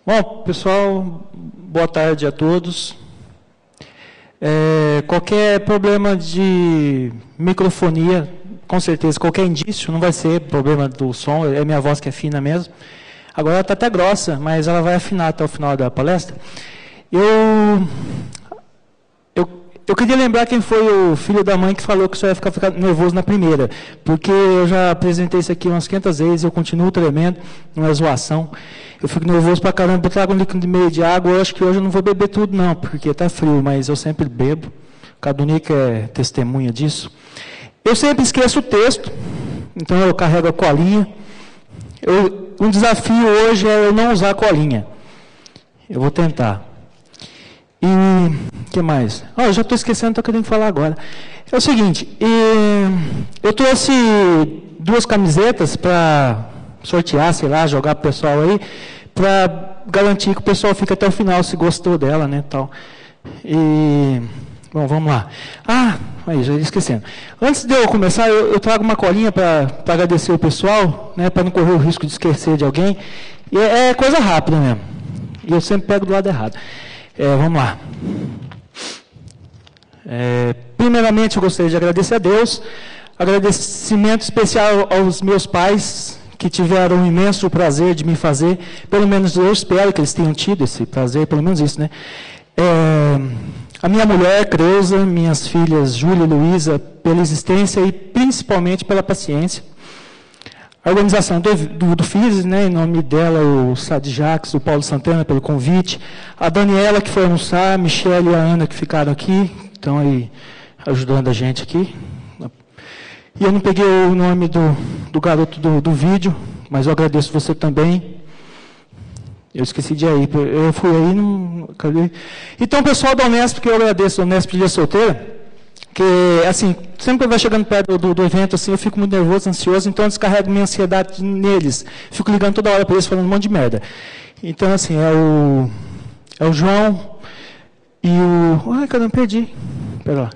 Bom, pessoal, boa tarde a todos. Qualquer problema de microfonia, com certeza, qualquer indício, não vai ser problema do som, é minha voz que é fina mesmo. Agora ela está até grossa, mas ela vai afinar até o final da palestra. Eu queria lembrar quem foi o filho da mãe que falou que só ia ficar nervoso na primeira, porque eu já apresentei isso aqui umas 500 vezes, eu continuo tremendo, não é zoação. Eu fico nervoso pra caramba, eu trago um líquido e meio de água, eu acho que hoje eu não vou beber tudo não, porque está frio, mas eu sempre bebo. O Cadunico é testemunha disso. Eu sempre esqueço o texto, então eu carrego a colinha. Um desafio hoje é eu não usar a colinha. Eu vou tentar. E o que mais? Eu já estou esquecendo, estou querendo falar agora. É o seguinte, eu trouxe 2 camisetas para sortear, sei lá, jogar para o pessoal aí, para garantir que o pessoal fique até o final, se gostou dela, né, tal. Bom, vamos lá. Aí, já ia esquecendo. Antes de eu começar, eu trago uma colinha para agradecer o pessoal, né, para não correr o risco de esquecer de alguém. E é coisa rápida mesmo. E eu sempre pego do lado errado. Vamos lá. Primeiramente, eu gostaria de agradecer a Deus. Agradecimento especial aos meus pais, que tiveram um imenso prazer de me fazer. Pelo menos eu espero que eles tenham tido esse prazer, pelo menos isso, né? A minha mulher, Creuza, minhas filhas, Júlia e Luísa, pela existência e principalmente pela paciência. A organização do FIS, né, em nome dela, o Sade Jacques, o Paulo Santana, pelo convite. A Daniela, que foi almoçar, a Michelle e a Ana, que ficaram aqui, estão aí ajudando a gente aqui. E eu não peguei o nome do garoto do vídeo, mas eu agradeço você também. Eu esqueci de ir, eu fui aí, não acabei. Então, pessoal da Unesp, que eu agradeço, a Unesp Dia Solteira, que, assim, sempre que vai chegando perto do evento, assim, eu fico muito nervoso, ansioso, então eu descarrego minha ansiedade neles. Fico ligando toda hora para eles, falando um monte de merda. Então, assim, é o João e o... Ai, caramba, perdi. Pera lá.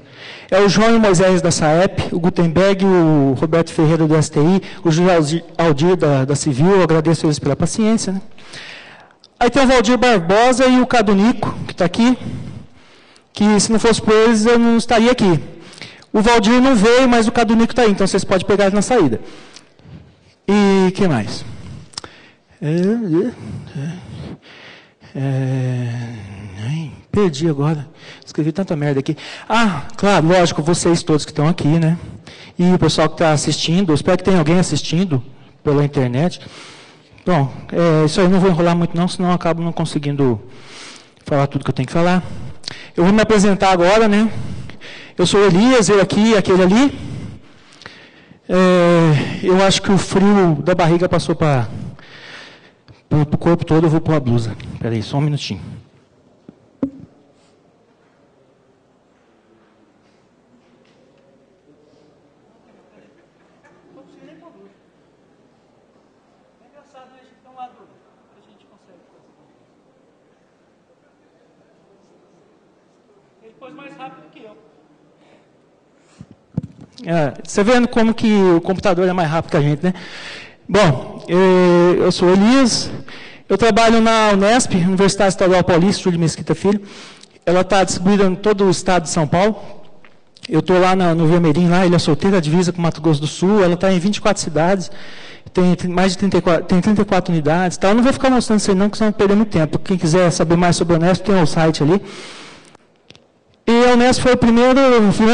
É o João e o Moisés da SAEP, o Gutenberg, o Roberto Ferreira do STI, o José Aldir da Civil, eu agradeço eles pela paciência, né? Aí tem o Valdir Barbosa e o Cadunico, que está aqui, que se não fosse por eles eu não estaria aqui. O Valdir não veio, mas o Cadunico está aí, então vocês podem pegar ele na saída. E o que mais? Perdi agora, escrevi tanta merda aqui. Claro, lógico, vocês todos que estão aqui, né? E o pessoal que está assistindo, eu espero que tenha alguém assistindo pela internet. Bom, isso aí eu não vou enrolar muito não, senão eu acabo não conseguindo falar tudo que eu tenho que falar. Eu vou me apresentar agora, né? Eu sou Elias, eu aqui, aquele ali. Eu acho que o frio da barriga passou para o corpo todo, eu vou pôr a blusa. Espera aí, só um minutinho. Você vendo como que o computador é mais rápido que a gente, né? Bom, eu sou Elias, eu trabalho na Unesp, Universidade Estadual Paulista, Júlio Mesquita Filho. Ela está distribuída em todo o estado de São Paulo. Eu estou lá no Vermelhinho, lá, Ilha Solteira, divisa com Mato Grosso do Sul. Ela está em 24 cidades, tem mais de 34 unidades. Tá? Eu não vou ficar mostrando isso aí não, porque senão eu vou perder muito tempo. Quem quiser saber mais sobre a Unesp, tem o site ali. E a Unesp foi a primeira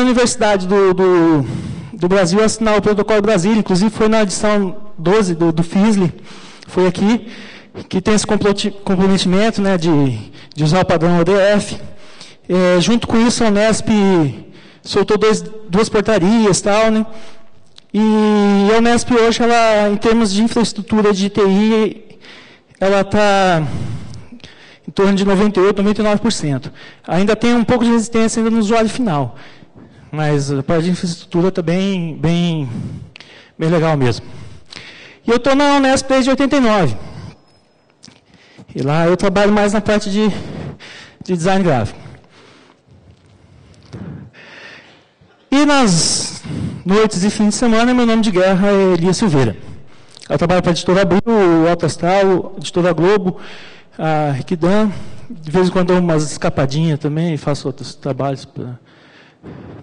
universidade do Brasil a assinar o Protocolo Brasília, inclusive foi na edição 12 do FISLE, foi aqui, que tem esse comprometimento, né, de usar o padrão ODF. Junto com isso, a Unesp soltou duas portarias, tal, né, e a Unesp hoje, ela, em termos de infraestrutura de TI, ela está em torno de 98%, 99%. Ainda tem um pouco de resistência ainda no usuário final, mas a parte de infraestrutura está bem legal mesmo. E eu estou na Unesp desde 89. E lá eu trabalho mais na parte de design gráfico. E nas noites e fins de semana, meu nome de guerra é Elias Silveira. Eu trabalho para a Editora Abril, o Alto Astral, a Editora Globo, a Riquidan. De vez em quando dou umas escapadinhas também, faço outros trabalhos para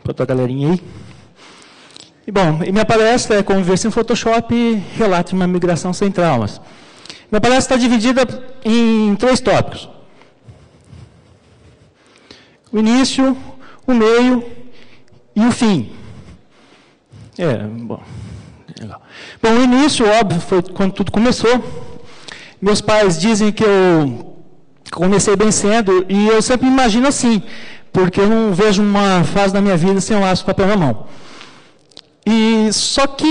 outra galerinha aí. E, bom, minha palestra é Convivência em Photoshop e Relato de uma Migração Sem Traumas. Minha palestra está dividida em 3 tópicos. O início, o meio e o fim. Bom, legal. Bom, o início, óbvio, foi quando tudo começou. Meus pais dizem que eu comecei bem cedo e eu sempre imagino assim, porque eu não vejo uma fase da minha vida sem um laço de papel na mão. E só que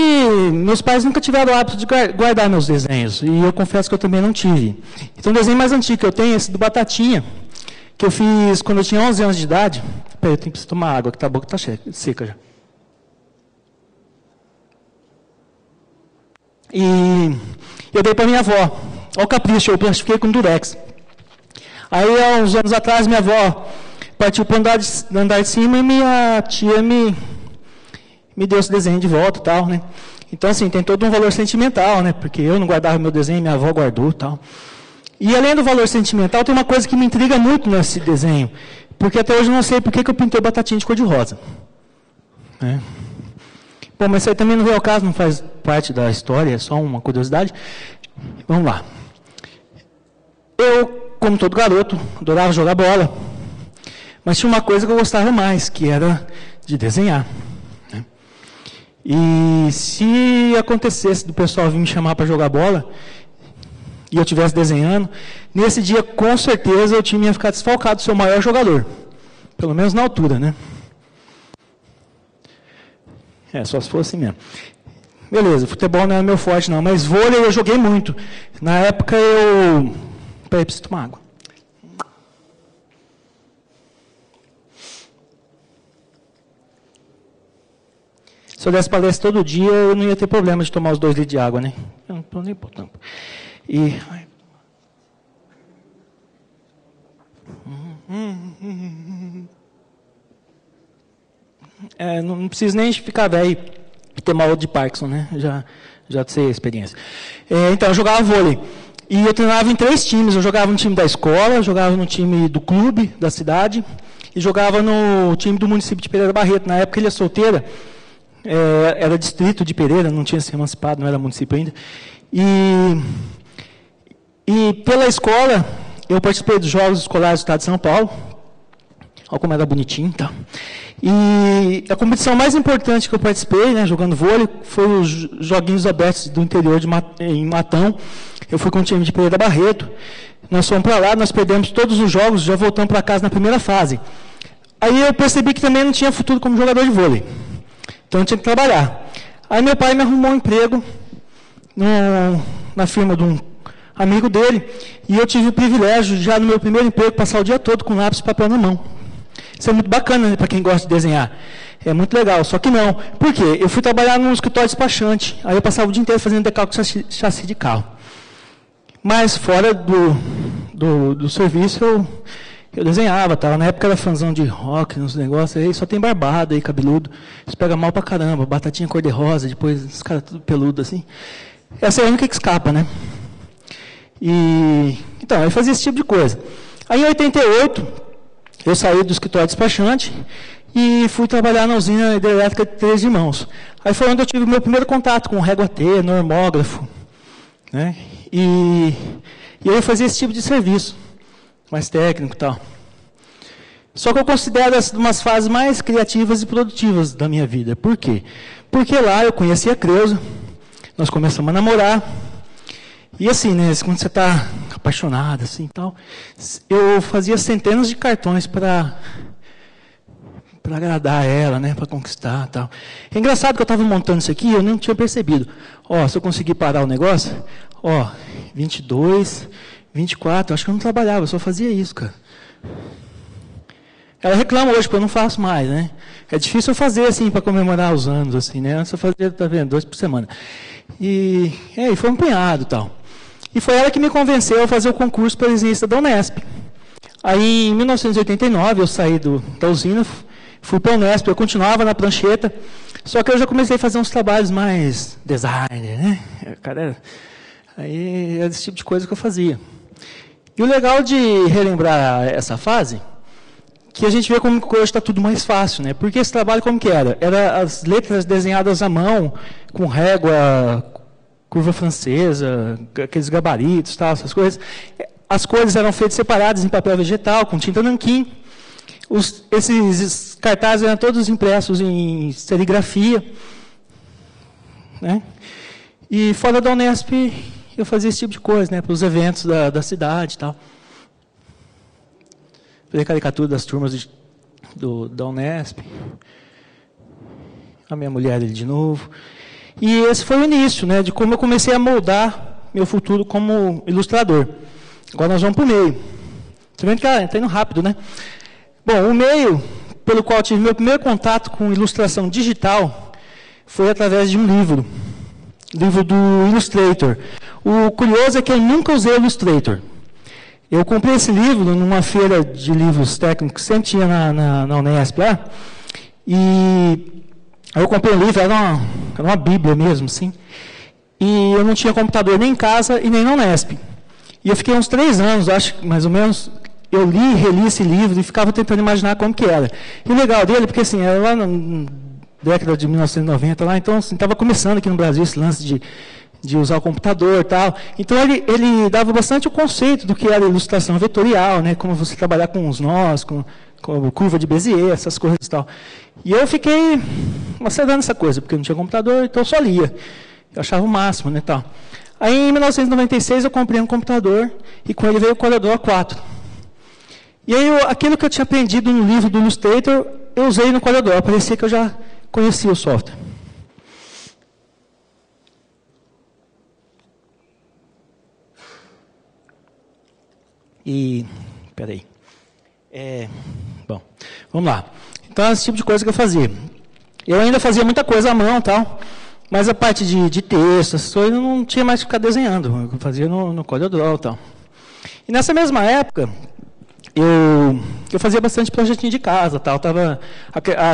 meus pais nunca tiveram o hábito de guardar meus desenhos, e eu confesso que eu também não tive. Então o desenho mais antigo que eu tenho é esse do Batatinha, que eu fiz quando eu tinha 11 anos de idade. Peraí, eu tenho que tomar água, que a boca está seca já. E eu dei para minha avó. Olha o capricho, eu plastifiquei com durex. Aí, há uns anos atrás, minha avó partiu para o andar de cima e minha tia me deu esse desenho de volta e tal, né? Então, assim, tem todo um valor sentimental, né? Porque eu não guardava meu desenho, minha avó guardou e tal. E, além do valor sentimental, tem uma coisa que me intriga muito nesse desenho. Porque até hoje eu não sei por que eu pintei o Batatinha de cor-de-rosa. Né? Bom, mas isso aí também não veio ao caso, não faz parte da história, é só uma curiosidade. Vamos lá. Eu, como todo garoto, adorava jogar bola. Mas tinha uma coisa que eu gostava mais, que era de desenhar. Né? E se acontecesse do pessoal vir me chamar para jogar bola, e eu estivesse desenhando, nesse dia, com certeza, eu tinha ficado desfalcado do seu maior jogador. Pelo menos na altura, né? Só se fosse assim mesmo. Beleza, futebol não era meu forte não, mas vôlei eu joguei muito. Na época eu... Peraí, preciso tomar água. Se eu desse palestra todo dia, eu não ia ter problema de tomar os 2 litros de água, né? Eu não estou nem botando. E... não preciso nem ficar velho e ter mal de Parkinson, né? Já sei a experiência. Então, eu jogava vôlei. E eu treinava em 3 times. Eu jogava no time da escola, eu jogava no time do clube da cidade e jogava no time do município de Pereira Barreto. Na época, Ilha Solteira era distrito de Pereira, não tinha se emancipado, não era município ainda. E pela escola, eu participei dos Jogos Escolares do Estado de São Paulo. Olha como era bonitinho, tá? E a competição mais importante que eu participei, né, jogando vôlei, foi os Joguinhos Abertos do interior em Matão. Eu fui com o time de Pereira Barreto. Nós fomos para lá, nós perdemos todos os jogos, já voltamos para casa na primeira fase. Aí eu percebi que também não tinha futuro como jogador de vôlei. Então eu tinha que trabalhar. Aí meu pai me arrumou um emprego na firma de um amigo dele, e eu tive o privilégio, já no meu primeiro emprego, passar o dia todo com lápis e papel na mão. Isso é muito bacana, né, para quem gosta de desenhar. É muito legal, só que não. Por quê? Eu fui trabalhar num escritório despachante, aí eu passava o dia inteiro fazendo decalque de chassi de carro. Mas fora do serviço, eu desenhava, tá? Na época era fãzão de rock, uns negócios, aí só tem barbado aí, cabeludo. Isso pega mal pra caramba, Batatinha cor-de-rosa, depois os caras tudo peludo assim. Essa é a única que escapa, né? Então, eu fazia esse tipo de coisa. Aí em 88, eu saí do escritório despachante e fui trabalhar na usina hidrelétrica de Três Irmãos. Aí foi onde eu tive o meu primeiro contato com régua T, normógrafo, né? E aí eu fazia esse tipo de serviço, mais técnico e tal. Só que eu considero essas umas fases mais criativas e produtivas da minha vida. Por quê? Porque lá eu conheci a Creuza, nós começamos a namorar. E assim, né, quando você está apaixonado assim, tal, eu fazia centenas de cartões para agradar ela, né, para conquistar, tal. É engraçado que eu estava montando isso aqui e eu não tinha percebido. Se eu conseguir parar o negócio, 22, 24, acho que eu não trabalhava, eu só fazia isso, cara. Ela reclama hoje, porque eu não faço mais, né? É difícil eu fazer assim, para comemorar os anos, assim, né? Antes eu fazia, tá vendo, 2 por semana. E foi um punhado, tal. E foi ela que me convenceu a fazer o concurso para desenhista da Unesp. Aí, em 1989, eu saí da usina, Fui para a Unesp, eu continuava na prancheta, só que eu já comecei a fazer uns trabalhos mais designer, né? Cara, aí era esse tipo de coisa que eu fazia. E o legal de relembrar essa fase, que a gente vê como que hoje está tudo mais fácil, né? Porque esse trabalho como que era? Era as letras desenhadas à mão, com régua, curva francesa, aqueles gabaritos, tal, essas coisas. As cores eram feitas separadas em papel vegetal, com tinta nanquim. Esses cartazes eram todos impressos em serigrafia, né? E fora da Unesp, eu fazia esse tipo de coisa, né? Para os eventos da cidade e tal. Fazia caricatura das turmas da Unesp. A minha mulher ali de novo. E esse foi o início, né? De como eu comecei a moldar meu futuro como ilustrador. Agora nós vamos para o meio. Você vê que está indo rápido, né? Bom, o meio pelo qual eu tive meu primeiro contato com ilustração digital foi através de um livro do Illustrator. O curioso é que eu nunca usei o Illustrator. Eu comprei esse livro numa feira de livros técnicos, sempre tinha na Unesp lá, e aí eu comprei o livro, era uma bíblia mesmo, assim, e eu não tinha computador nem em casa e nem na Unesp. E eu fiquei uns 3 anos, acho que mais ou menos, eu li e reli esse livro e ficava tentando imaginar como que era. E o legal dele, porque assim, era lá na década de 1990, lá, então estava começando aqui no Brasil esse lance de usar o computador e tal. Então ele dava bastante o conceito do que era ilustração vetorial, né, como você trabalhar com os nós, com curva de Bézier, essas coisas e tal. E eu fiquei macedando essa coisa, porque eu não tinha computador, então eu só lia. Eu achava o máximo, né, tal. Aí, em 1996, eu comprei um computador e com ele veio o Corel Draw 4. E aí, aquilo que eu tinha aprendido no livro do Illustrator, eu usei no Corel Draw. Parecia que eu já conhecia o software. E, peraí. Bom, vamos lá. Então, esse tipo de coisa que eu fazia. Eu ainda fazia muita coisa à mão e tal. Mas a parte de texto, essas coisas, eu não tinha mais que ficar desenhando. Eu fazia no CorelDRAW e tal. E nessa mesma época, eu fazia bastante projetinho de casa. Tal. A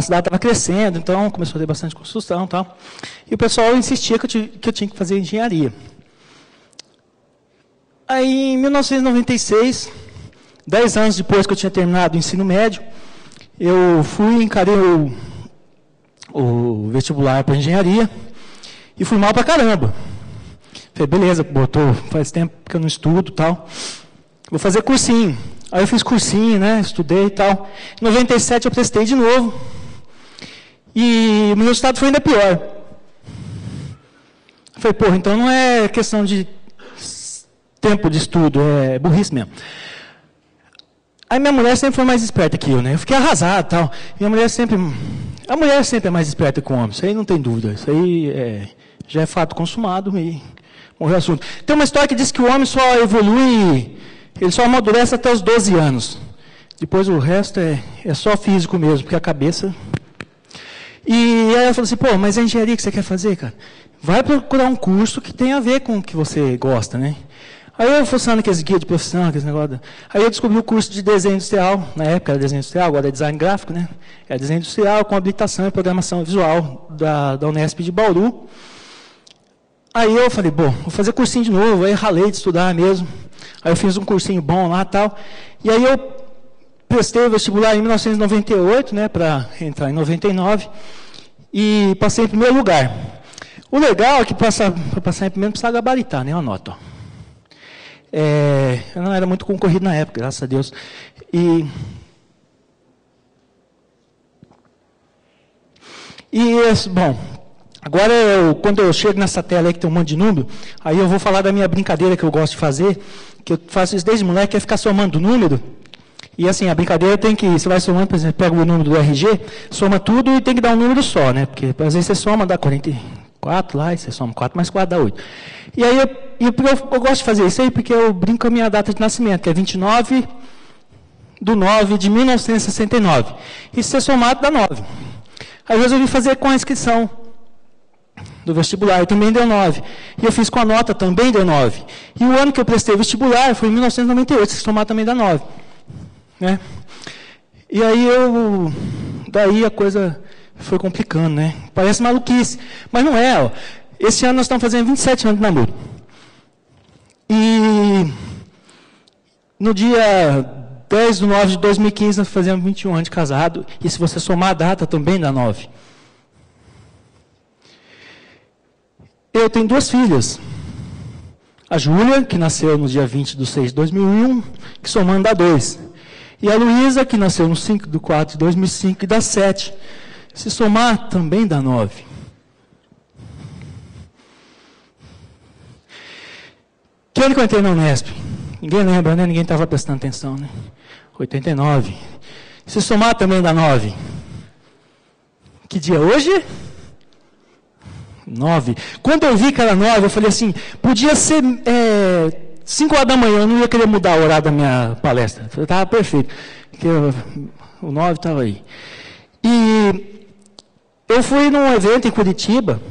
cidade estava crescendo, então começou a ter bastante construção e tal. E o pessoal insistia que eu tinha que fazer engenharia. Aí, em 1996, 10 anos depois que eu tinha terminado o ensino médio, eu fui e encarei o vestibular para engenharia. E fui mal pra caramba. Falei, beleza, faz tempo que eu não estudo e tal. Vou fazer cursinho. Aí eu fiz cursinho, né? Estudei e tal. Em 97 eu prestei de novo. E o meu resultado foi ainda pior. Falei, porra, então não é questão de tempo de estudo, é burrice mesmo. Aí minha mulher sempre foi mais esperta que eu, né? Eu fiquei arrasado e tal. A mulher sempre é mais esperta que o homem, isso aí não tem dúvida. Isso aí já é fato consumado e morreu o assunto. Tem uma história que diz que o homem só evolui, ele só amadurece até os 12 anos. Depois o resto é só físico mesmo, porque a cabeça... E aí ela falou assim, pô, mas é engenharia que você quer fazer, cara? Vai procurar um curso que tenha a ver com o que você gosta, né? Aí eu fuçando aqueles guias de profissão, aqueles negócios. Aí eu descobri o curso de desenho industrial. Na época era desenho industrial, agora é design gráfico, né? É desenho industrial com habilitação e programação visual da Unesp de Bauru. Aí eu falei, bom, vou fazer cursinho de novo. Aí ralei de estudar mesmo. Aí eu fiz um cursinho bom lá e tal. E aí eu prestei o vestibular em 1998, né? Para entrar em 99. E passei em primeiro lugar. O legal é que para passar em primeiro precisa gabaritar, né? Uma nota, ó. Eu não era muito concorrido na época, graças a Deus. Bom, agora quando eu chego nessa tela aí que tem um monte de número, aí eu vou falar da minha brincadeira que eu gosto de fazer, que eu faço isso desde moleque, é ficar somando número. E assim, a brincadeira tem que, você vai somando, por exemplo, pega o número do RG, soma tudo e tem que dar um número só, né? Porque às vezes você soma, dá 44 lá, e você soma 4 mais 4 dá 8. E aí eu gosto de fazer isso aí porque eu brinco com a minha data de nascimento, que é 29/9/1969. E se você somar, dá 9. Aí eu resolvi fazer com a inscrição do vestibular, e também deu 9. E eu fiz com a nota, também deu 9. E o ano que eu prestei o vestibular foi em 1998, se somar também dá 9. Né? E aí daí a coisa foi complicando, né? Parece maluquice, mas não é. Ó. Esse ano nós estamos fazendo 27 anos de namoro. E no dia 10 de 9 de 2015 nós fazemos 21 anos de casado. E se você somar a data, também dá 9. Eu tenho 2 filhas. A Júlia, que nasceu no dia 20 de 6 de 2001, que somando dá 2. E a Luísa, que nasceu no 5 de 4 de 2005, que dá 7. Se somar, também dá 9. Que ano que eu entrei na Unesp? Ninguém lembra, né? Ninguém estava prestando atenção, né? 89. Se somar, também dá 9. Que dia hoje? 9. Quando eu vi que era 9, eu falei assim, podia ser 5 horas da manhã, eu não ia querer mudar o horário da minha palestra. Estava perfeito. Porque o 9 estava aí. E eu fui num evento em Curitiba.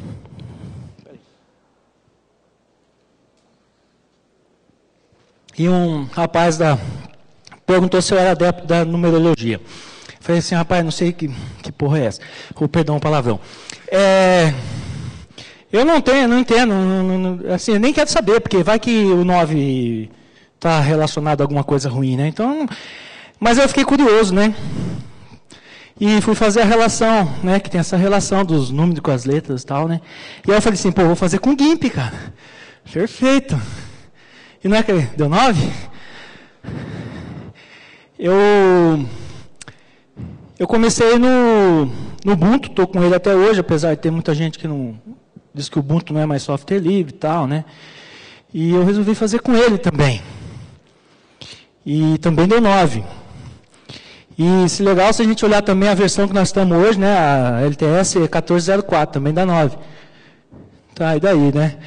E um rapaz perguntou se eu era adepto da numerologia. Eu falei assim, rapaz, não sei que porra é essa. Perdão o palavrão. Eu não entendo, assim, eu nem quero saber, porque vai que o 9 está relacionado a alguma coisa ruim, né? Então, mas eu fiquei curioso, né? E fui fazer a relação, né? Que tem essa relação dos números com as letras e tal, né? E aí eu falei assim, pô, vou fazer com GIMP, cara. Perfeito. E não é que deu 9? Eu comecei no Ubuntu, estou com ele até hoje, apesar de ter muita gente que não diz que o Ubuntu não é mais software livre e tal, né? E eu resolvi fazer com ele também. E também deu 9. E se legal, se a gente olhar também a versão que nós estamos hoje, né? A LTS 1404, também dá 9. Tá, e daí, né?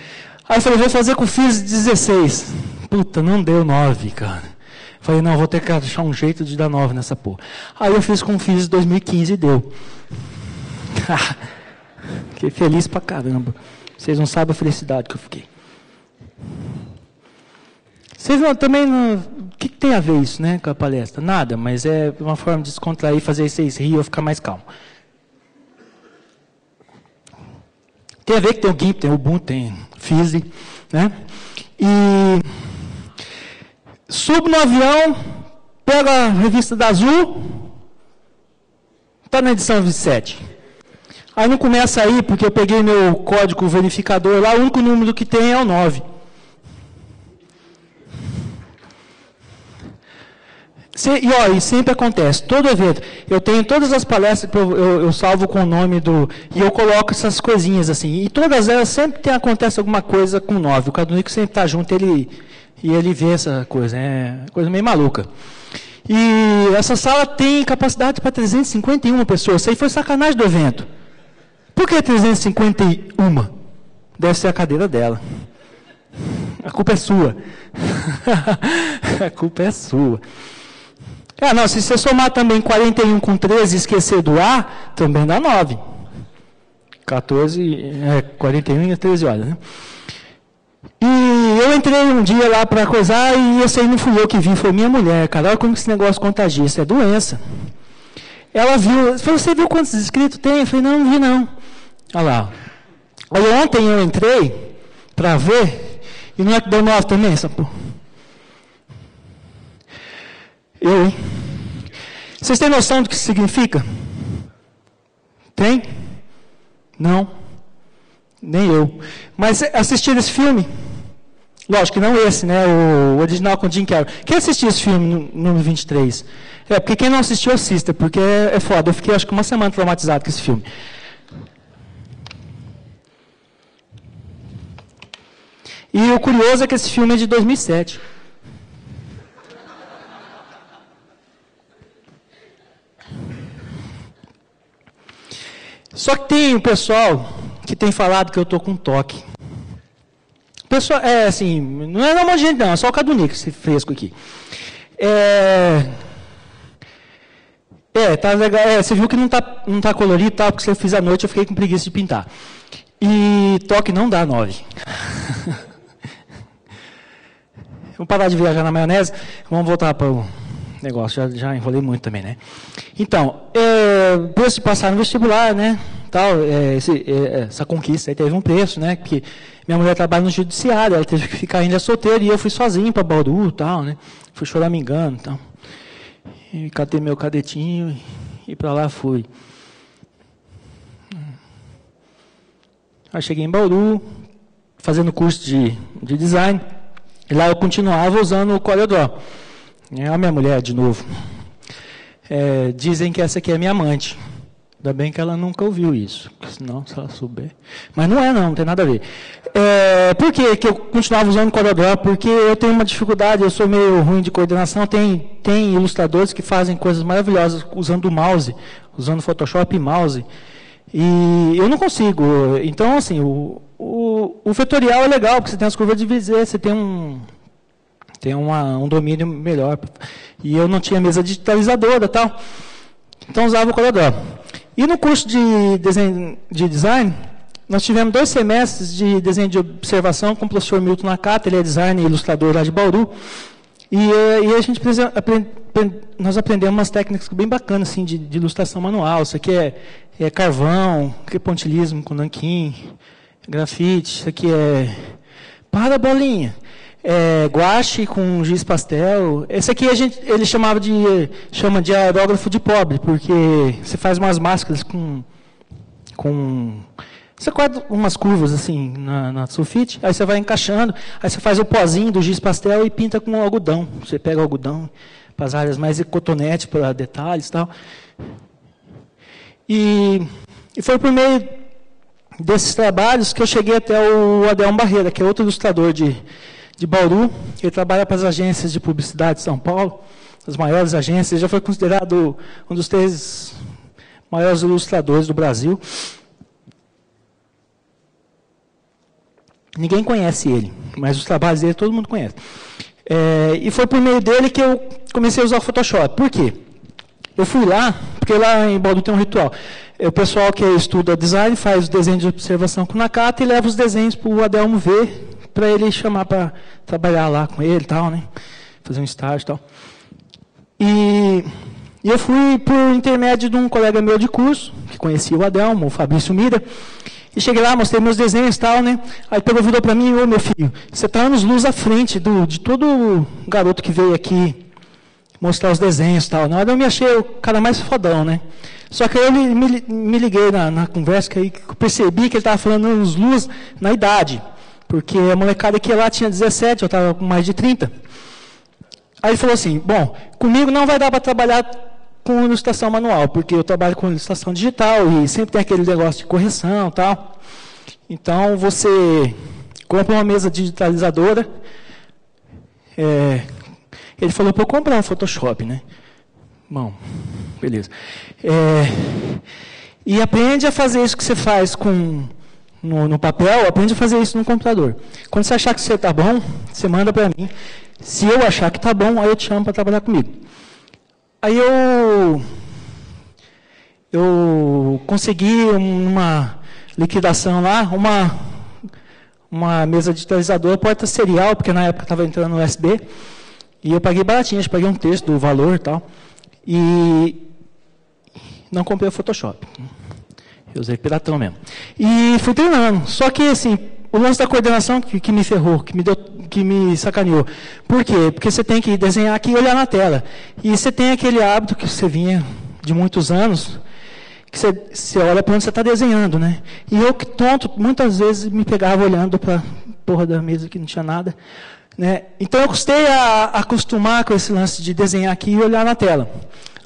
Aí eu falei, vou fazer com o FIS 16. Puta, não deu 9, cara. Falei, não, vou ter que achar um jeito de dar 9 nessa porra. Aí eu fiz com o FIS 2015 e deu. Fiquei feliz pra caramba. Vocês não sabem a felicidade que eu fiquei. Vocês não, também não... O que tem a ver isso, né, com a palestra? Nada, mas é uma forma de descontrair, fazer vocês rirem ou ficar mais calmo. Tem a ver que tem o GIMP, tem o Ubuntu, tem o FIS, né? E subo no avião, pego a revista da Azul, está na edição 27. Aí não começa aí, porque eu peguei meu código verificador lá, o único número que tem é o 9. E sempre acontece, todo evento, eu tenho todas as palestras, eu salvo com o nome e eu coloco essas coisinhas assim, e todas elas sempre acontece alguma coisa com 9, o Cadunico sempre está junto, ele vê essa coisa, é coisa meio maluca. E essa sala tem capacidade para 351 pessoas, isso aí foi sacanagem do evento. Por que 351? Deve ser a cadeira dela. A culpa é sua. A culpa é sua. Não, se você somar também 41 com 13 e esquecer do A, também dá 9. 41 e 13 horas, né? E eu entrei um dia lá para coisar e esse aí não fui eu que vi, foi minha mulher. Cara, olha como esse negócio contagia, isso é doença. Ela viu, falou, você viu quantos inscritos tem? Eu falei, não vi não. Olha lá. Aí ontem eu entrei para ver, e não é que deu 9 também, essa porra? Hein? Vocês têm noção do que isso significa? Tem? Não? Nem eu. Mas assistiram esse filme? Lógico que não esse, né? O original com Jim Carrey. Quem assistiu esse filme, número 23? Porque quem não assistiu, assista, porque é foda. Eu fiquei, acho que uma semana traumatizado com esse filme. E o curioso é que esse filme é de 2007. Só que tem o pessoal que tem falado que eu estou com toque. Pessoal, assim, não é uma gente não, é só o Cadunico, esse fresco aqui. Tá legal. Você viu que não tá colorido, tá? Porque se eu fiz à noite, eu fiquei com preguiça de pintar. E toque não dá 9. Vamos parar de viajar na maionese, vamos voltar para o negócio, já enrolei muito também, né? Então, depois de passar no vestibular, né? Tal, essa conquista aí teve um preço, né? Que minha mulher trabalha no judiciário, ela teve que ficar ainda solteira e eu fui sozinho para Bauru, tal, né? Fui choramingando, tal. E catei meu cadetinho e para lá fui. Aí cheguei em Bauru, fazendo curso de design, e lá eu continuava usando o CorelDRAW. A minha mulher, de novo. Dizem que essa aqui é minha amante. Ainda bem que ela nunca ouviu isso, senão, se ela souber. Mas não tem nada a ver. Por que eu continuava usando o CorelDRAW? Porque eu tenho uma dificuldade, eu sou meio ruim de coordenação. Tem ilustradores que fazem coisas maravilhosas usando o mouse, usando Photoshop e mouse. E eu não consigo. Então, assim, o vetorial é legal, porque você tem as curvas de Bezier, você tem um domínio melhor. E eu não tinha mesa digitalizadora e tal. Então, usava o CorelDRAW. E no curso de design, nós tivemos 2 semestres de desenho de observação com o professor Milton Nakata, ele é designer e ilustrador lá de Bauru. E a gente nós aprendemos umas técnicas bem bacanas assim, de ilustração manual. Isso aqui é carvão, que é pontilhismo com nanquim, grafite, isso aqui para bolinha. Guache com giz pastel. Esse aqui ele chama de aerógrafo de pobre, porque você faz umas máscaras com você corta umas curvas assim na sulfite, aí você vai encaixando, aí você faz o pozinho do giz pastel e pinta com algodão. Você pega o algodão para as áreas mais cotonete, para detalhes e tal. E foi por meio desses trabalhos que eu cheguei até o Adelmo Barreira, que é outro ilustrador de Bauru. Ele trabalha para as agências de publicidade de São Paulo, as maiores agências. Ele já foi considerado um dos 3 maiores ilustradores do Brasil. Ninguém conhece ele, mas os trabalhos dele todo mundo conhece. E foi por meio dele que eu comecei a usar o Photoshop. Por quê? Eu fui lá, porque lá em Bauru tem um ritual. O pessoal que estuda design faz o desenho de observação com o Nakata e leva os desenhos para o Adelmo ver, para ele chamar para trabalhar lá com ele e tal, né? Fazer um estágio e tal. E eu fui por intermédio de um colega meu de curso, que conhecia o Adelmo, o Fabrício Mira, e cheguei lá, mostrei meus desenhos e tal, né? Aí pegou, virou para mim: ô meu filho, você está anos-luz à frente de todo garoto que veio aqui mostrar os desenhos e tal. Na hora eu me achei o cara mais fodão, né? Só que aí eu me liguei na conversa, que aí eu percebi que ele estava falando anos-luz na idade. Porque a molecada que ia lá tinha 17, eu estava com mais de 30. Aí ele falou assim: bom, comigo não vai dar para trabalhar com ilustração manual, porque eu trabalho com ilustração digital e sempre tem aquele negócio de correção e tal. Então, você compra uma mesa digitalizadora. Ele falou para eu comprar um Photoshop, né? Bom, beleza. E aprende a fazer isso que você faz no papel, aprende a fazer isso no computador. Quando você achar que você está bom, você manda para mim. Se eu achar que está bom, aí eu te chamo para trabalhar comigo. Aí eu consegui uma liquidação lá, uma mesa digitalizadora, porta serial, porque na época estava entrando no USB, e eu paguei baratinho, acho que paguei um terço do valor e tal. E não comprei o Photoshop. Eu usei piratão mesmo. E fui treinando. Só que, assim, o lance da coordenação que me ferrou, que me sacaneou. Por quê? Porque você tem que desenhar aqui e olhar na tela. E você tem aquele hábito que você vinha de muitos anos, que você olha para onde você está desenhando, né? E eu, que tonto, muitas vezes me pegava olhando para a porra da mesa que não tinha nada. Né? Então eu custei a acostumar com esse lance de desenhar aqui e olhar na tela.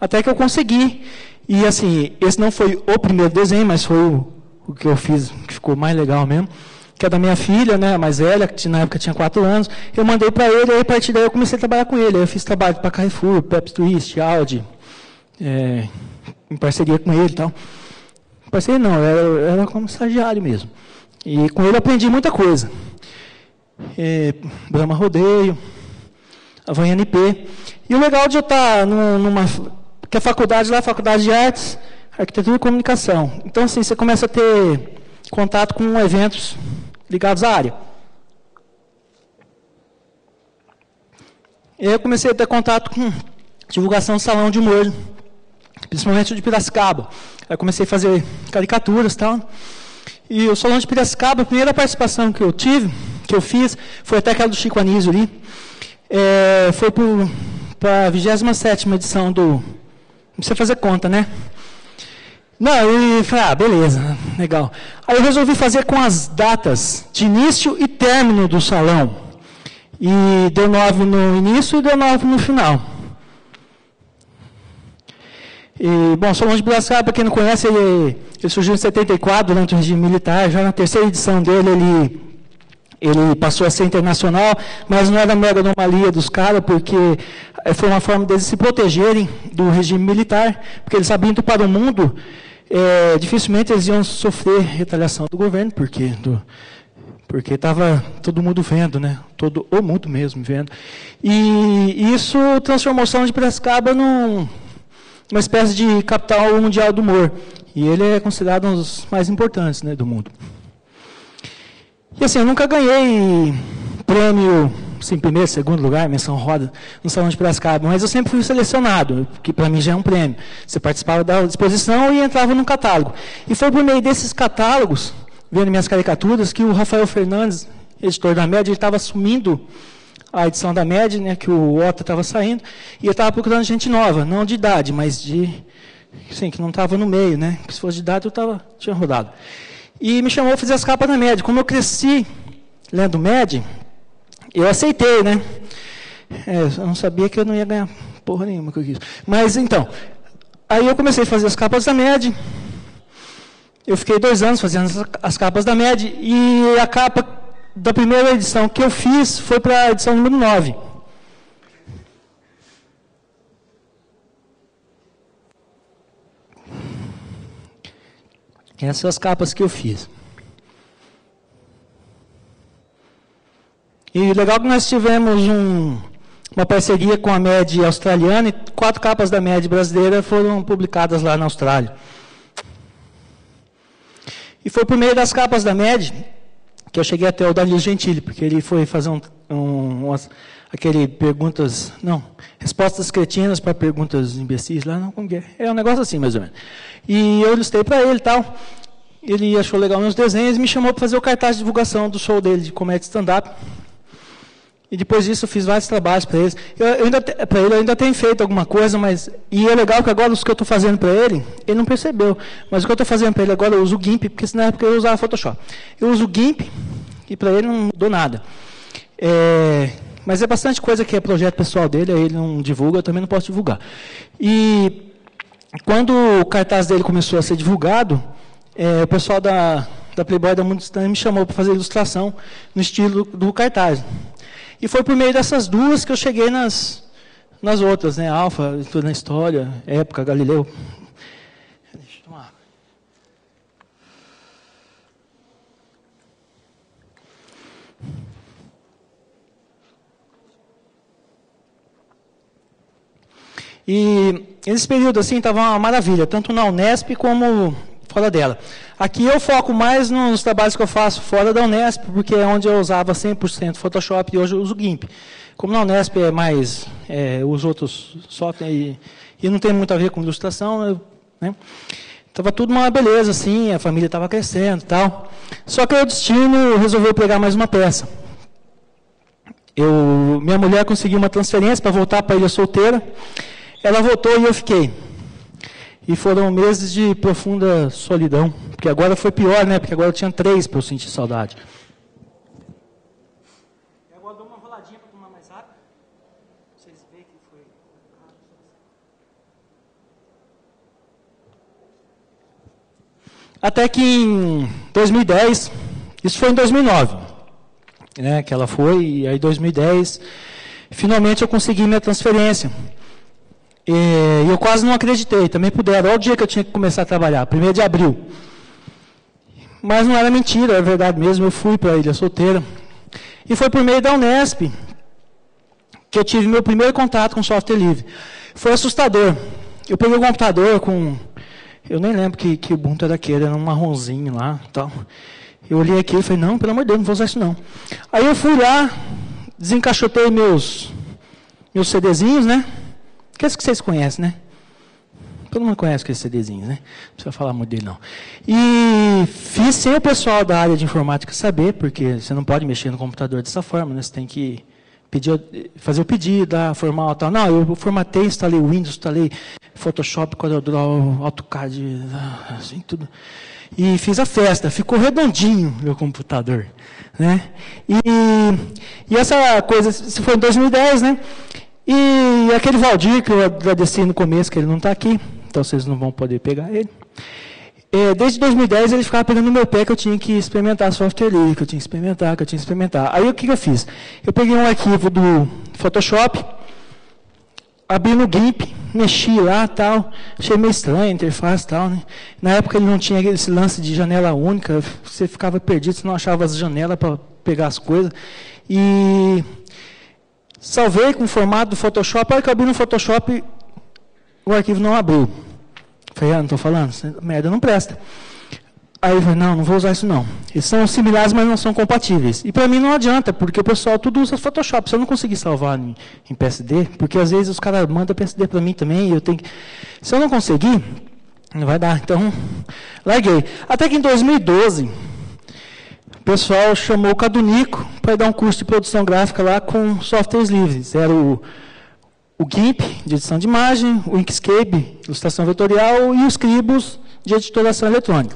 Até que eu consegui. E assim, esse não foi o primeiro desenho, mas foi o que eu fiz, que ficou mais legal mesmo, que é da minha filha, né, a mais velha, que na época tinha 4 anos. Eu mandei para ele, aí a partir daí eu comecei a trabalhar com ele. Aí eu fiz trabalho para Carrefour, Pepsi Twist, Audi, em parceria com ele e tal. Parceria não, era como estagiário mesmo. E com ele eu aprendi muita coisa. Brahma Rodeio, Havaiana IP. E o legal de eu estar que a faculdade lá é a Faculdade de Artes, Arquitetura e Comunicação. Então, assim, você começa a ter contato com eventos ligados à área. E aí eu comecei a ter contato com divulgação do salão de humor, principalmente o de Piracicaba. Aí comecei a fazer caricaturas e tal. E o salão de Piracicaba, a primeira participação que eu fiz, foi até aquela do Chico Anísio ali. Foi para a 27ª edição do... Não precisa fazer conta, né? Não, e falei, beleza, legal. Aí eu resolvi fazer com as datas de início e término do salão. E deu 9 no início e deu 9 no final. E, bom, o Salão de Piracicaba, para quem não conhece, ele surgiu em 74, durante o regime militar. Já na terceira edição dele, ele passou a ser internacional, mas não era mega anomalia dos caras, porque foi uma forma deles se protegerem do regime militar, porque eles sabiam que para o mundo, dificilmente eles iam sofrer retaliação do governo, porque estava todo mundo vendo, né? Todo o mundo mesmo vendo. E isso transformou o Salão de Piracicaba numa espécie de capital mundial do humor. E ele é considerado um dos mais importantes, né, do mundo. E assim, eu nunca ganhei prêmio, assim, primeiro, segundo lugar, menção roda, no Salão de Piracicaba, mas eu sempre fui selecionado, que para mim já é um prêmio. Você participava da exposição e entrava num catálogo. E foi por meio desses catálogos, vendo minhas caricaturas, que o Rafael Fernandes, editor da Média, ele estava assumindo a edição da Média, né, que o Otto estava saindo, e eu estava procurando gente nova, não de idade, mas assim, que não estava no meio, né? Se fosse de idade, tinha rodado. E me chamou para fazer as capas da Média. Como eu cresci lendo Média, eu aceitei, né? Eu não sabia que eu não ia ganhar porra nenhuma com isso. Mas, então, aí eu comecei a fazer as capas da Média. Eu fiquei 2 anos fazendo as capas da Média, e a capa da primeira edição que eu fiz foi para a edição número 9. Essas são as capas que eu fiz. E legal que nós tivemos uma parceria com a MED australiana, e 4 capas da MED brasileira foram publicadas lá na Austrália. E foi por meio das capas da MED que eu cheguei até o Danilo Gentili, porque ele foi fazer respostas cretinas para perguntas imbecis lá, não, como que é? É um negócio assim, mais ou menos. E eu ilustrei para ele e tal. Ele achou legal meus desenhos e me chamou para fazer o cartaz de divulgação do show dele de comédia stand-up. E depois disso eu fiz vários trabalhos para eles. Eu ainda tenho feito alguma coisa, e é legal que agora os que eu estou fazendo para ele não percebeu. Mas o que eu estou fazendo para ele agora, eu uso o GIMP, porque na época eu usava Photoshop. Eu uso o GIMP, e para ele não mudou nada. Mas é bastante coisa que é projeto pessoal dele, aí ele não divulga, eu também não posso divulgar. E quando o cartaz dele começou a ser divulgado, o pessoal da Playboy da Mundo Estranho me chamou para fazer ilustração no estilo do cartaz. E foi por meio dessas duas que eu cheguei nas outras, né? Alfa, tudo na história, Época, Galileu. Deixa eu tomar. E nesse período assim estava uma maravilha, tanto na Unesp como fora dela. Aqui eu foco mais nos trabalhos que eu faço fora da Unesp, porque é onde eu usava 100% Photoshop e hoje eu uso GIMP. Como na Unesp é mais os outros softwares e não tem muito a ver com ilustração, né? Estava tudo uma beleza, assim, a família estava crescendo e tal. Só que o destino resolveu pegar mais uma peça. Minha mulher conseguiu uma transferência para voltar para a Ilha Solteira. Ela voltou e eu fiquei. E foram meses de profunda solidão. Porque agora foi pior, né? Porque agora eu tinha 3 para eu sentir saudade. E agora eu dou uma roladinha para tomar mais rápido. Vocês veem que foi... Até que em 2010, isso foi em 2009, né? Que ela foi, e aí em 2010, finalmente eu consegui minha transferência. E eu quase não acreditei, também puderam. Olha o dia que eu tinha que começar a trabalhar, 1º de abril. Mas não era mentira, era verdade mesmo, eu fui para a Ilha Solteira. E foi por meio da Unesp que eu tive meu primeiro contato com software livre. Foi assustador. Eu peguei o computador com... Eu nem lembro que Ubuntu era aquele, era um marronzinho lá e tal. Eu olhei aqui e falei, não, pelo amor de Deus, não vou usar isso não. Aí eu fui lá, desencaixotei meus CDzinhos, né? Aqueles que vocês conhecem, né? Todo mundo conhece aqueles CDzinhos, né? Não precisa falar muito dele, não. E fiz sem o pessoal da área de informática saber, porque você não pode mexer no computador dessa forma, né? Você tem que fazer o pedido, formal e tal. Não, eu formatei, instalei Windows, instalei Photoshop, CorelDRAW, AutoCAD, assim, tudo. E fiz a festa. Ficou redondinho meu computador, né? E essa coisa, isso foi em 2010, né? E aquele Valdir, que eu agradeci no começo, que ele não está aqui, então vocês não vão poder pegar ele. Desde 2010 ele ficava pegando no meu pé que eu tinha que experimentar software livre, que eu tinha que experimentar. Aí o que eu fiz? Eu peguei um arquivo do Photoshop, abri no GIMP, mexi lá tal, achei meio estranho a interface tal, né? Na época ele não tinha esse lance de janela única, você ficava perdido, você não achava as janelas para pegar as coisas. E salvei com o formato do Photoshop, a hora que eu abri no Photoshop, o arquivo não abriu. Falei, não estou falando, essa merda não presta. Aí eu falei, não vou usar isso não. Eles são similares, mas não são compatíveis. E para mim não adianta, porque o pessoal tudo usa Photoshop. Se eu não conseguir salvar em PSD, porque às vezes os caras mandam PSD para mim também, e eu tenho que... Se eu não conseguir, não vai dar. Então, larguei. Até que em 2012, o pessoal chamou o Cadunico para dar um curso de produção gráfica lá com softwares livres. Era o GIMP, de edição de imagem, o Inkscape, ilustração vetorial, e os Scribus, de editoração eletrônica.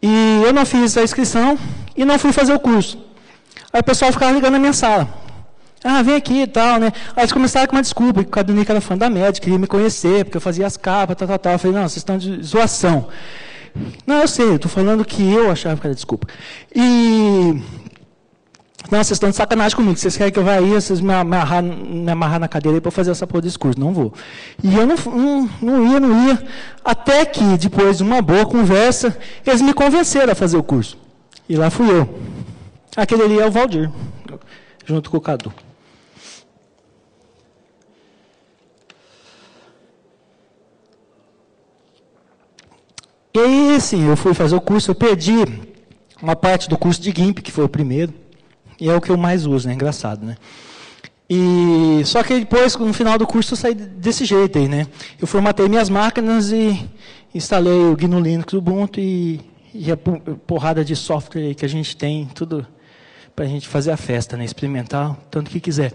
E eu não fiz a inscrição e não fui fazer o curso. Aí o pessoal ficava ligando na minha sala. Vem aqui e tal, né? Aí eles começaram com uma desculpa, que o Cadunico era fã da média, queria me conhecer, porque eu fazia as capas, tal. Eu falei, não, vocês estão de zoação. Não, eu sei, eu estou falando que eu achava que era desculpa. Não, vocês estão de sacanagem comigo. Vocês querem que eu vá aí, vocês me amarrar na cadeira para fazer essa porra de discurso. Não vou. E eu não ia. Até que, depois de uma boa conversa, eles me convenceram a fazer o curso. E lá fui eu. Aquele ali é o Valdir, junto com o Cadu. E aí, sim, eu fui fazer o curso. Eu perdi uma parte do curso de GIMP, que foi o primeiro. E é o que eu mais uso, né? Engraçado, né? Só que depois, no final do curso, eu saí desse jeito aí, né? Eu formatei minhas máquinas e instalei o GNU Linux, o Ubuntu e a porrada de software aí que a gente tem, tudo para a gente fazer a festa, né? Experimentar o tanto que quiser.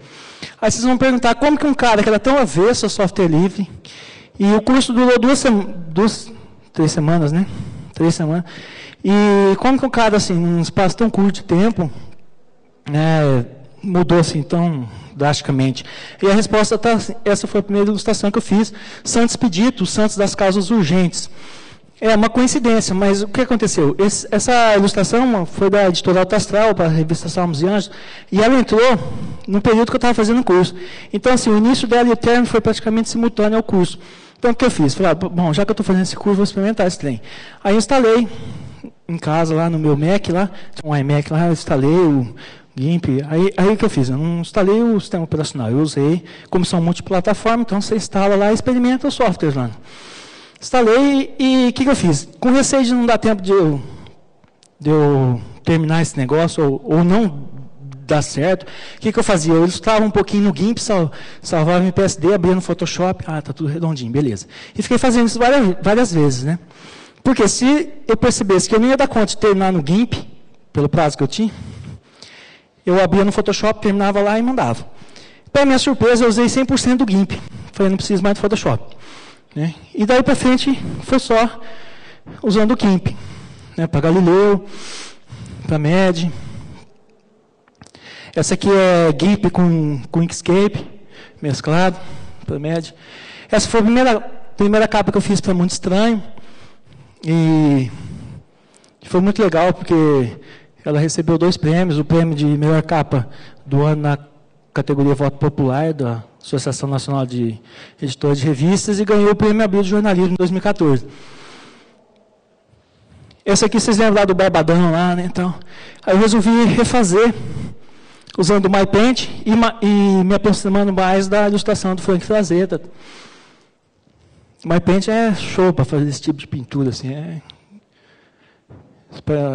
Aí vocês vão perguntar, como que um cara que era tão avesso a software livre, e o curso durou 3 semanas, né? 3 semanas. E como que um cara, assim, num espaço tão curto de tempo, mudou assim tão drasticamente. E a resposta está assim, essa foi a primeira ilustração que eu fiz, Santos Pedito, Santos das Causas Urgentes. É uma coincidência, mas o que aconteceu? Essa ilustração foi da editora Alto Astral, para a revista Salmos e Anjos, e ela entrou no período que eu estava fazendo o curso. Então, assim, o início dela e o término foi praticamente simultâneo ao curso. Então, o que eu fiz? Falei, bom, já que eu estou fazendo esse curso, vou experimentar esse trem. Aí eu instalei em casa, lá no meu Mac, lá, um iMac lá, eu instalei o GIMP. Aí o que eu fiz? Eu não instalei o sistema operacional, eu usei, como são multiplataforma, então você instala lá e experimenta o software lá. Instalei e o que eu fiz? Com receio de não dar tempo de eu terminar esse negócio, ou não dar certo, o que eu fazia? Eu ilustrava um pouquinho no GIMP, salvava em PSD, abria no Photoshop, tá tudo redondinho, beleza. E fiquei fazendo isso várias vezes, né? Porque se eu percebesse que eu não ia dar conta de terminar no GIMP, pelo prazo que eu tinha, eu abria no Photoshop, terminava lá e mandava. Para minha surpresa, eu usei 100% do GIMP. Falei, não preciso mais do Photoshop. Né? E daí para frente, foi só usando o GIMP. Né? Para Galileu, para MED. Essa aqui é GIMP com Inkscape, mesclado, para MED. Essa foi a primeira capa que eu fiz para Muito Estranho. E foi muito legal, porque ela recebeu 2 prêmios, o prêmio de melhor capa do ano na categoria Voto Popular, da Associação Nacional de Editores de Revistas, e ganhou o prêmio Abril de Jornalismo em 2014. Esse aqui vocês lembram lá do Barbadão lá, né? Então, aí eu resolvi refazer, usando o MyPaint e me aproximando mais da ilustração do Frank Frazetta. O MyPaint é show para fazer esse tipo de pintura, assim, é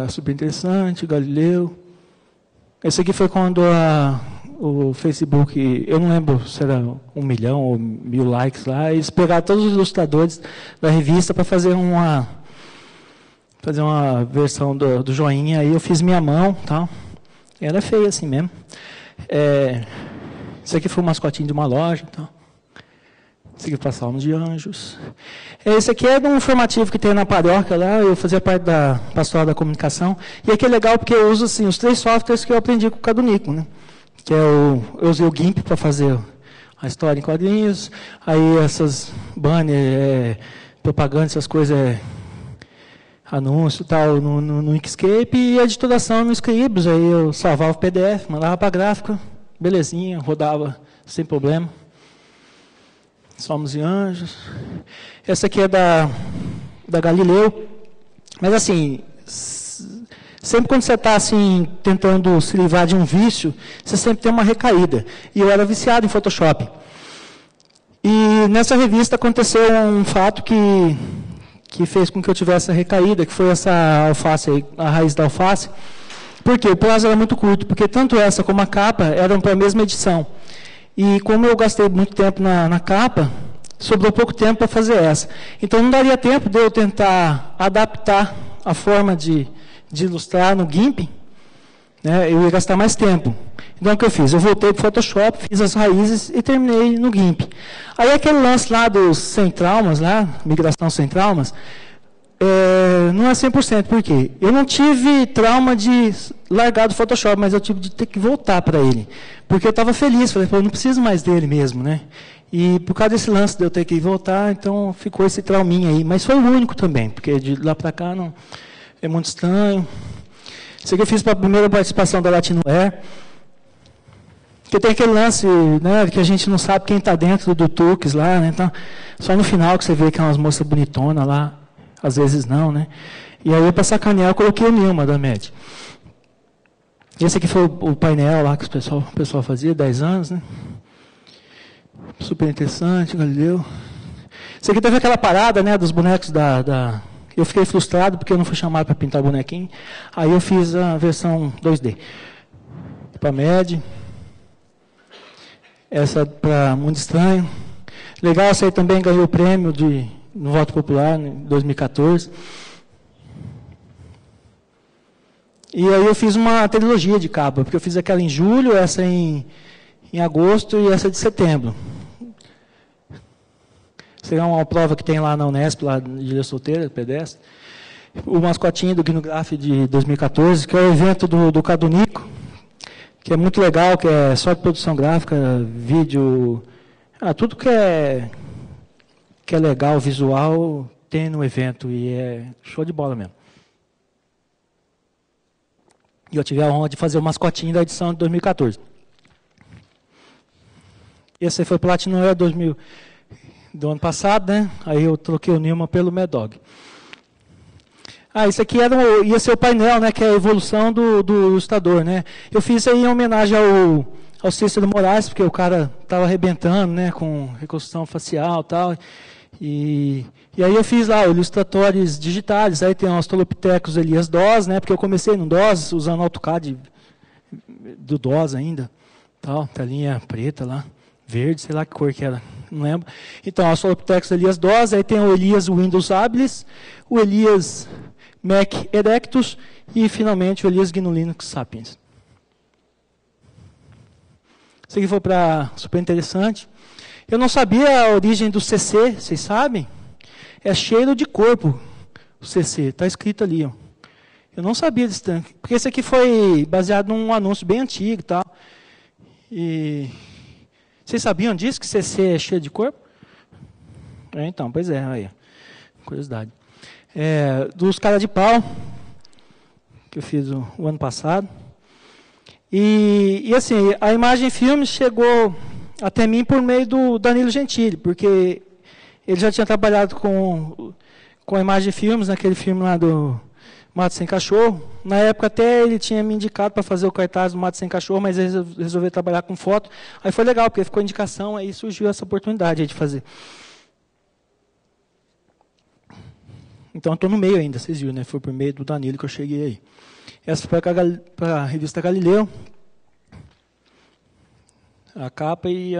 super interessante, Galileu. Esse aqui foi quando o Facebook, eu não lembro se era 1 milhão ou 1.000 likes lá, eles pegaram todos os ilustradores da revista para fazer uma versão do joinha, aí eu fiz minha mão, tal. Era feio assim mesmo. Isso aqui foi um mascotinho de uma loja, tal. Isso aqui foi Salmos de Anjos. Esse aqui é de um formativo que tem na paróquia lá, eu fazia parte da pastoral da comunicação, e aqui é legal porque eu uso assim, os 3 softwares que eu aprendi com o Cadunico, né? Que é eu usei o GIMP para fazer a história em quadrinhos, aí essas banners, propaganda, essas coisas, anúncio e tal, no Inkscape, e a editoração no Scribus, aí eu salvava o PDF, mandava para a gráfica, belezinha, rodava sem problema. Salmos e Anjos. Essa aqui é da Galileu. Mas assim, sempre quando você está assim, tentando se livrar de um vício, você sempre tem uma recaída. E eu era viciado em Photoshop. E nessa revista aconteceu um fato que fez com que eu tivesse a recaída, que foi essa alface aí, a raiz da alface. Porque o prazo era muito curto, porque tanto essa como a capa eram para a mesma edição. E como eu gastei muito tempo na capa, sobrou pouco tempo para fazer essa. Então não daria tempo de eu tentar adaptar a forma de ilustrar no GIMP, né? Eu ia gastar mais tempo. Então o que eu fiz? Eu voltei para o Photoshop, fiz as raízes e terminei no GIMP. Aí aquele lance lá dos sem traumas, lá, migração sem traumas, não é 100%, por quê? Eu não tive trauma de largar do Photoshop, mas eu tive de ter que voltar para ele. Porque eu estava feliz, falei, pô, eu não preciso mais dele mesmo, né? E por causa desse lance de eu ter que voltar, então ficou esse trauminha aí. Mas foi o único também, porque de lá para cá não é muito estranho. Isso aqui eu fiz para a primeira participação da Latinoair. Porque tem aquele lance, né, que a gente não sabe quem está dentro do Tux lá, né? Então, só no final que você vê que é umas moças bonitonas lá. Às vezes não, né? E aí, para sacanear, eu coloquei o Nilma da MED. Esse aqui foi o painel lá que o pessoal fazia, 10 anos, né? Super interessante, Galileu. Esse aqui teve aquela parada, né, dos bonecos Eu fiquei frustrado porque eu não fui chamado para pintar o bonequinho. Aí eu fiz a versão 2D. Para MED. Essa para Mundo Estranho. Legal, essa aí também ganhou o prêmio no voto popular, em 2014. E aí eu fiz uma trilogia de capa, porque eu fiz aquela em julho, essa em agosto e essa de setembro. Será uma prova que tem lá na Unesp, lá de Ilha Solteira, pedestre. O mascotinho do Gnograph de 2014, que é o evento do Cadunico, que é muito legal, que é só de produção gráfica, vídeo, tudo que é legal, visual, tem no evento, e é show de bola mesmo. E eu tive a honra de fazer o mascotinho da edição de 2014. Esse foi o Platino 2000 do ano passado, né? Aí eu troquei o Nilma pelo Mad Dog. Isso aqui ia ser o painel, né? Que é a evolução do ilustrador, né? Eu fiz aí em homenagem ao Cícero Moraes, porque o cara estava arrebentando, né? Com reconstrução facial e tal. E aí eu fiz lá ilustratórios digitais, aí tem o Australopithecus Elias DOS, né, porque eu comecei no DOS, usando AutoCAD do DOS ainda, tal, telinha preta lá, verde, sei lá que cor que era, não lembro. Então, Australopithecus Elias DOS, aí tem o Elias Windows Habilis, o Elias Mac Erectus e, finalmente, o Elias GNU Linux Sapiens. Isso aqui foi super interessante. Eu não sabia a origem do CC, vocês sabem? É cheiro de corpo, o CC, está escrito ali. Ó. Eu não sabia disso, porque esse aqui foi baseado num anúncio bem antigo e tal. E vocês sabiam disso, que CC é cheiro de corpo? Então, pois é, aí, curiosidade. Dos caras de pau, que eu fiz o ano passado. E assim, a Imagem Filmes chegou até mim por meio do Danilo Gentili, porque ele já tinha trabalhado com a Imagem Filmes, naquele filme lá do Mato Sem Cachorro. Na época até ele tinha me indicado para fazer o cartaz do Mato Sem Cachorro, mas ele resolveu trabalhar com foto. Aí foi legal, porque ficou indicação, aí surgiu essa oportunidade aí de fazer. Então, eu estou no meio ainda, vocês viram, né? Foi por meio do Danilo que eu cheguei aí. Essa foi para a revista Galileu. a capa e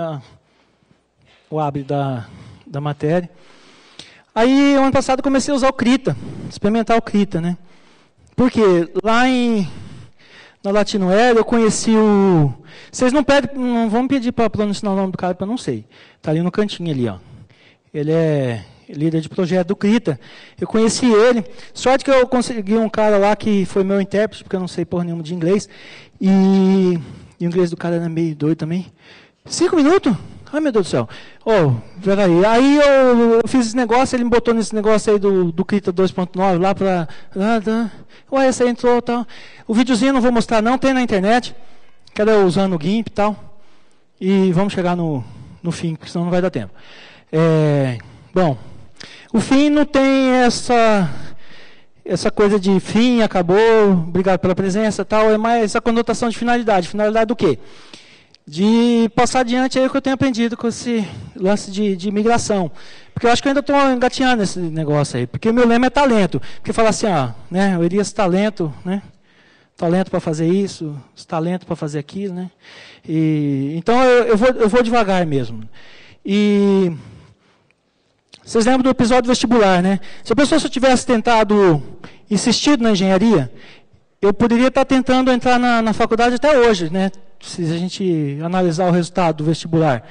o abre da matéria. Aí, ano passado, eu comecei a usar o Krita, experimentar o Krita, né? Porque lá na Latinoera eu conheci o... Vocês não vão me pedir para pronunciar o nome do cara, porque eu não sei. Está ali no cantinho ali, ó. Ele é líder de projeto do Krita. Eu conheci ele. Sorte que eu consegui um cara lá que foi meu intérprete, porque eu não sei porra nenhuma de inglês. E o inglês do cara era meio doido também. 5 minutos? Ai, meu Deus do céu. Peraí. Aí eu fiz esse negócio, ele me botou nesse negócio aí do Krita 2.9 lá para... Ué, esse aí entrou e tal. O videozinho eu não vou mostrar não, tem na internet. Quero eu usando o GIMP e tal. E vamos chegar no fim, porque senão não vai dar tempo. Bom, o fim não tem essa coisa de fim, acabou, obrigado pela presença e tal. É mais essa conotação de finalidade. Finalidade do quê? De passar adiante aí o que eu tenho aprendido com esse lance de migração. Porque eu acho que eu ainda estou engatinhando nesse negócio aí. Porque o meu lema é talento. Porque fala assim, né, eu iria esse talento, né? Talento para fazer isso, talento para fazer aquilo, né? Então eu vou devagar mesmo. E vocês lembram do episódio do vestibular, né? Se a pessoa só tivesse tentado, insistido na engenharia, eu poderia estar tentando entrar na faculdade até hoje, né? Se a gente analisar o resultado do vestibular.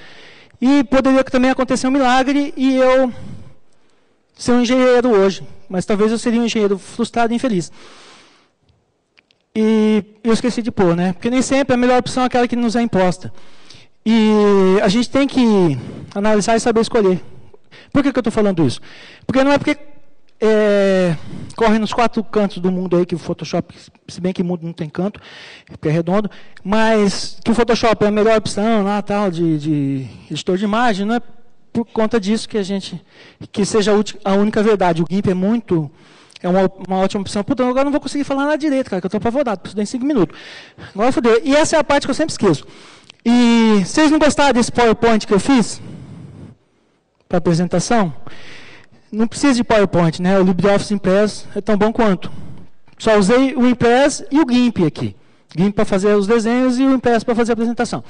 E poderia também acontecer um milagre e eu ser um engenheiro hoje. Mas talvez eu seria um engenheiro frustrado e infeliz. E eu esqueci de pôr, né? Porque nem sempre a melhor opção é aquela que nos é imposta. E a gente tem que analisar e saber escolher. Por que eu estou falando isso? Porque não é porque corre nos 4 cantos do mundo aí que o Photoshop, se bem que o mundo não tem canto, porque é redondo, mas que o Photoshop é a melhor opção lá, tal, de editor de imagem, não é por conta disso que seja a única verdade. O GIMP é uma ótima opção. Puta, agora não vou conseguir falar nada direito, cara, que eu estou apavorado, preciso em 5 minutos. Agora fodeu. E essa é a parte que eu sempre esqueço. E vocês não gostaram desse PowerPoint que eu fiz? Para apresentação? Não precisa de PowerPoint, né? O LibreOffice Impress é tão bom quanto. Só usei o Impress e o GIMP aqui. GIMP para fazer os desenhos e o Impress para fazer a apresentação.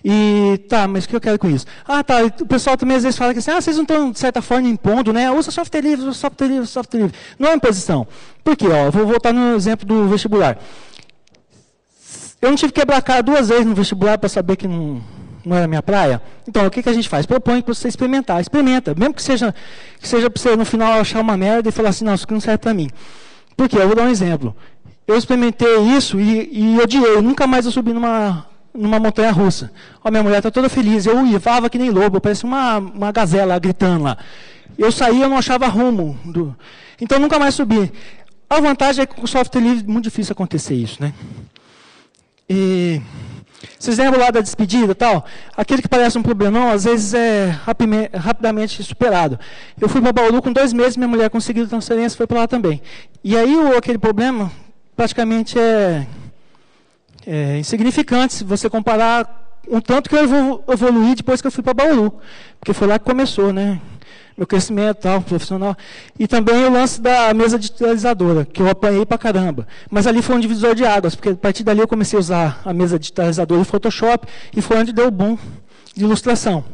E tá, mas o que eu quero com isso? Tá, o pessoal também às vezes fala que assim, vocês não estão, de certa forma, impondo, né? Usa software livre, usa software livre, software livre. Não é imposição. Por quê? Eu vou voltar no exemplo do vestibular. Eu não tive que quebrar a cara 2 vezes no vestibular para saber que não era minha praia. Então, o que a gente faz? Propõe para você experimentar. Experimenta. Mesmo que seja para você, no final, achar uma merda e falar assim, não, isso aqui não serve para mim. Por quê? Eu vou dar um exemplo. Eu experimentei isso e odiei. Nunca mais eu subi numa montanha russa. Minha mulher está toda feliz. Eu uivava que nem lobo. Parecia uma gazela gritando lá. Eu saía, eu não achava rumo. Então, nunca mais subi. A vantagem é que com o software livre é muito difícil acontecer isso, né? E vocês lembram lá da despedida e tal? Aquele que parece um problemão, às vezes é rapidamente superado. Eu fui para Bauru com 2 meses, minha mulher conseguiu transferência, foi para lá também. E aí aquele problema praticamente é insignificante se você comparar um tanto que eu evoluí depois que eu fui para Bauru. Porque foi lá que começou, né? Meu crescimento tal, profissional. E também o lance da mesa digitalizadora, que eu apanhei pra caramba. Mas ali foi um divisor de águas, porque a partir dali eu comecei a usar a mesa digitalizadora e Photoshop, e foi onde deu o boom de ilustração.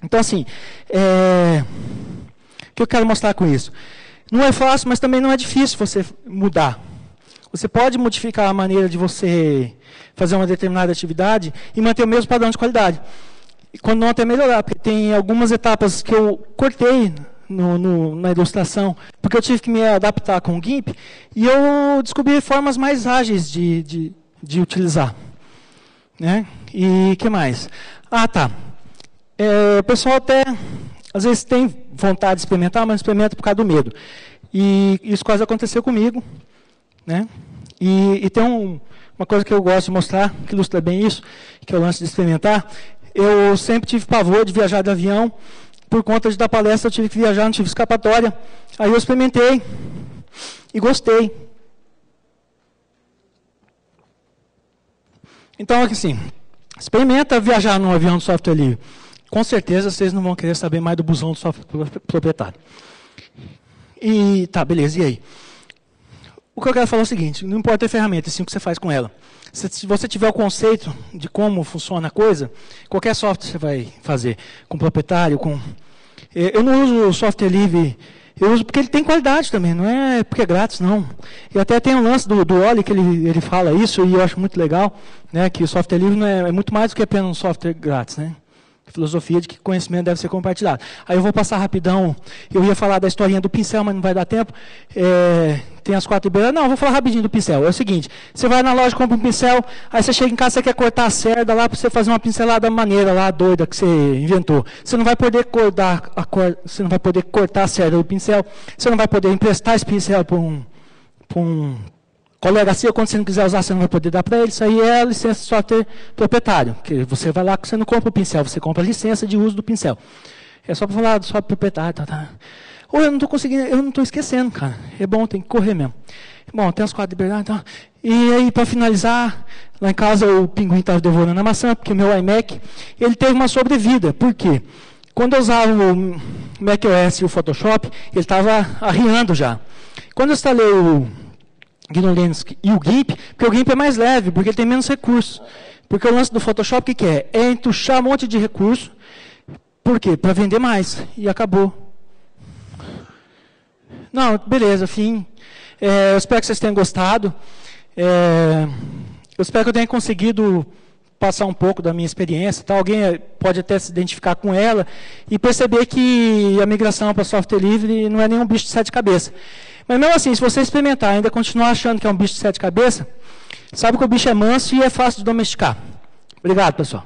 Então, assim, o que eu quero mostrar com isso? Não é fácil, mas também não é difícil você mudar. Você pode modificar a maneira de você fazer uma determinada atividade e manter o mesmo padrão de qualidade. E quando não, até melhorar, porque tem algumas etapas que eu cortei na ilustração, porque eu tive que me adaptar com o GIMP, e eu descobri formas mais ágeis de utilizar. Né? E o que mais? Tá. O pessoal até, às vezes, tem vontade de experimentar, mas experimenta por causa do medo. E isso quase aconteceu comigo. Né? E tem uma coisa que eu gosto de mostrar, que ilustra bem isso, que é o lance de experimentar. Eu sempre tive pavor de viajar de avião. Por conta de dar palestra, eu tive que viajar, não tive escapatória. Aí eu experimentei e gostei. Então, assim, experimenta viajar num avião de software livre. Com certeza, vocês não vão querer saber mais do busão do software proprietário. Tá, beleza, e aí? O que eu quero falar é o seguinte, não importa a ferramenta, sim o que você faz com ela. Se você tiver o conceito de como funciona a coisa, qualquer software você vai fazer, com proprietário, com... Eu não uso o software livre, eu uso porque ele tem qualidade também, não é porque é grátis, não. E até tem um lance do Oli que ele fala isso, e eu acho muito legal, né, que o software livre não é muito mais do que apenas um software grátis, né? Filosofia de que conhecimento deve ser compartilhado. Aí eu vou passar rapidão, eu ia falar da historinha do pincel, mas não vai dar tempo. Tem as 4 liberdades. Não, eu vou falar rapidinho do pincel. É o seguinte, você vai na loja, compra um pincel, aí você chega em casa, você quer cortar a cerda lá para você fazer uma pincelada maneira lá, doida, que você inventou. Você não vai poder você não vai poder cortar a cerda do pincel, você não vai poder emprestar esse pincel para um colega seu, quando você não quiser usar, você não vai poder dar para ele. Isso aí é a licença de software proprietário. Que você vai lá, você não compra o pincel, você compra a licença de uso do pincel. É só para falar do software proprietário. Tá. Ou eu não estou conseguindo, eu não estou esquecendo, cara. É bom, tem que correr mesmo. Bom, tem as 4 liberdades. Tá. E aí, para finalizar, lá em casa o pinguim estava devorando a maçã, porque o meu iMac, ele teve uma sobrevida. Por quê? Quando eu usava o macOS e o Photoshop, ele estava arriando já. Quando eu instalei o GNU Linux e o GIMP, porque o GIMP é mais leve, porque ele tem menos recursos. Porque o lance do Photoshop, o que é? É entuchar um monte de recurso. Por quê? Para vender mais. E acabou. Não, beleza, fim. Eu espero que vocês tenham gostado. Eu espero que eu tenha conseguido passar um pouco da minha experiência. Tá? Alguém pode até se identificar com ela e perceber que a migração para software livre não é nenhum bicho de 7 cabeças. Mas mesmo assim, se você experimentar e ainda continuar achando que é um bicho de 7 cabeças, sabe que o bicho é manso e é fácil de domesticar. Obrigado, pessoal.